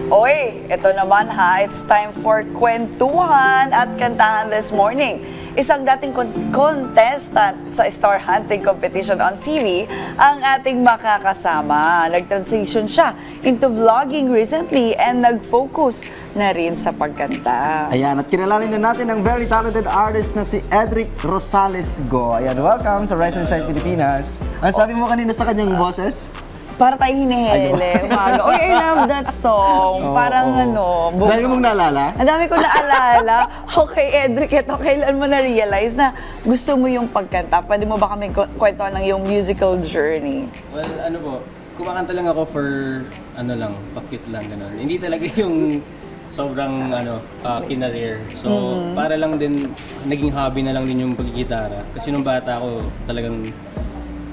Oy, ito naman ha, it's time for kwentuhan at kantahan this morning. Isang dating contestant sa Star Hunting Competition on TV ang ating makakasama. Nag-transition siya into vlogging recently and nag-focus na rin sa pagkanta. Ayan, at kinalanin na natin ang very talented artist na si Edric Rosales Go. Ayan, welcome sa Rise and Shine Pilipinas. Ang sabi mo kanina sa kanyang boses? Para tayong hinihele, umaga. Oy, I love that song. Parang Dahil mong naalala? Ang dami ko naalala. Okay, Edric, ito, kailan mo na-realize na gusto mo yung pagkanta? Pwede mo ba kami kwentuhan ng yung musical journey? Well, kumakanta lang ako for, pakit lang, gano'n. Hindi talaga yung sobrang, kinareer. So, para lang din, naging hobby na lang din yung pagkikitara. Kasi nung bata ako, talagang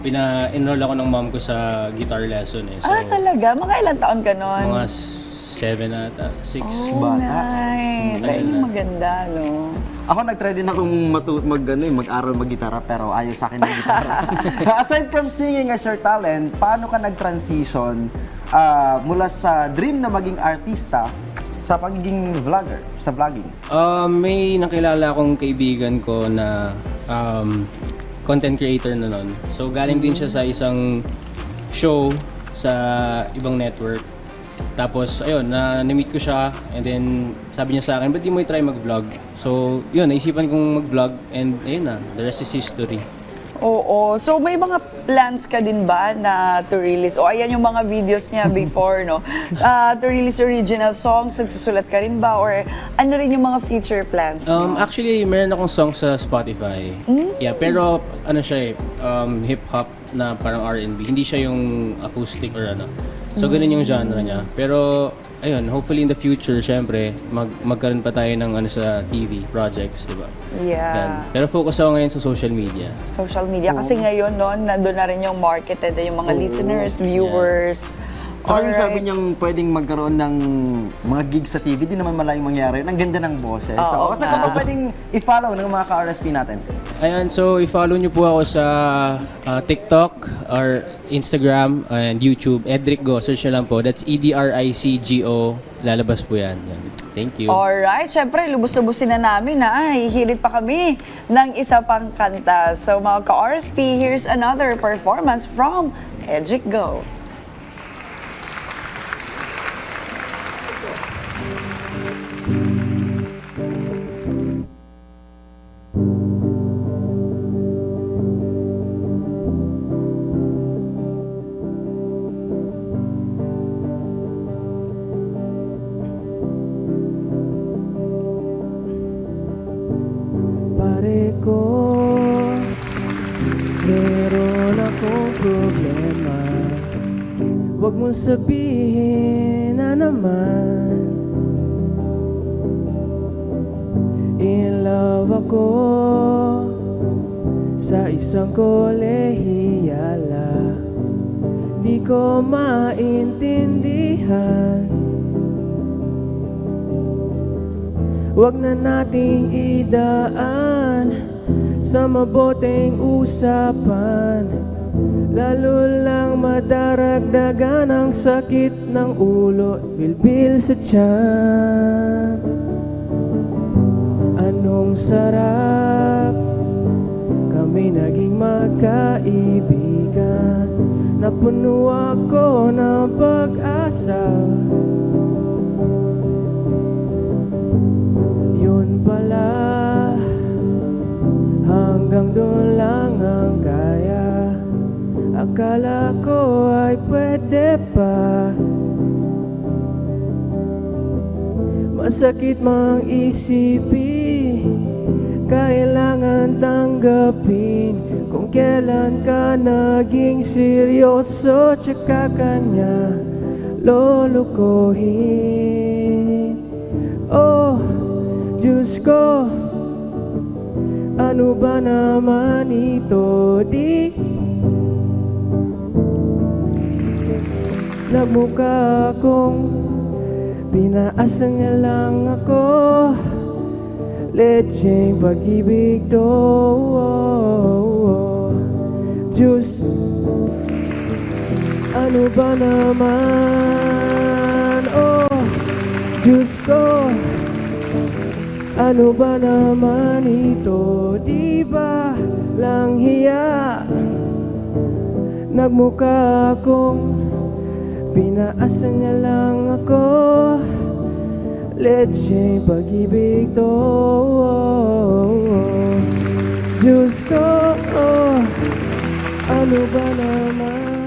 pina-enroll ako ng mom ko sa guitar lesson eh. So, Talaga? Mga ilang taon ka nun? mga 7 ata, 6. Oh, nice. Ay, maganda, no? Ako nag-try din akong mag-aral mag-gitara pero ayaw sa akin ng gitara. Aside from singing as your talent, paano ka nag-transition mula sa dream na maging artista sa pagiging vlogger, sa vlogging? May nakilala akong kaibigan ko na content creator na nun. So galing din siya sa isang show sa ibang network. Tapos ayun, na-meet ko siya and then sabi niya sa akin, ba't di mo i-try mag-vlog? So yun, naisipan kong mag-vlog and ayun na, the rest is history. Oo. So, may mga plans ka din ba na to release? O, ayan yung mga videos niya before, no? To release original songs, nagsusulat ka rin ba? Or ano rin yung mga future plans? Actually, meron akong song sa Spotify. Yeah, pero siya hip-hop na parang R&B. Hindi siya yung acoustic or ano. So, ganun yung genre niya. Pero, ayun, hopefully in the future, syempre, magkaroon pa tayo ng sa TV projects, di ba? Yeah. Yan. Pero focus ako ngayon sa social media. Social media. Kasi ngayon, no, nandun na rin yung market, yung mga listeners, viewers. Tsaka yung sabi niyang pwedeng magkaroon ng mga gigs sa TV, di naman malayong mangyari. Ang ganda ng boses. So, kasi kung pwedeng i-follow ng mga ka-RSP natin. Ayan, so i-follow niyo po ako sa TikTok or Instagram and YouTube. Edric Go, search niyo lang po. That's EDRICGO. Lalabas po yan. Thank you. Alright, syempre, lubos-lubusin na namin na hihirit pa kami ng isa pang kanta. So mga ka-RSP, here's another performance from Edric Go. Pare ko, meron akong problema. Huwag mong sabihin na naman. In love ako sa isang kolehiyala. Di ko maintindihan. Huwag na nating idaan sa maboteng usapan. Lalo lang madaragdagan ang sakit ng ulo at bilbil sa tiyan. Anong sarap kami naging magkaibigan. Napuno ako ng pag-asa. Pala, hanggang doon lang ang kaya. Akala ko ay pwede pa. Masakit mang isipin, kailangan tanggapin. Kung kailan ka naging seryoso, tsaka kanya lulukuhin. Oh, Diyos ko, ano ba naman ito? Di nagmukha akong pinaasa niya lang ako. Lecheng pag-ibig to. Diyos, ano ba naman? Oh, Diyos ko, ano ba naman ito? Di ba lang hiya? Nagmukha akong pinaasa niya lang ako. Letseng pag-ibig to. Diyos ko, ano ba naman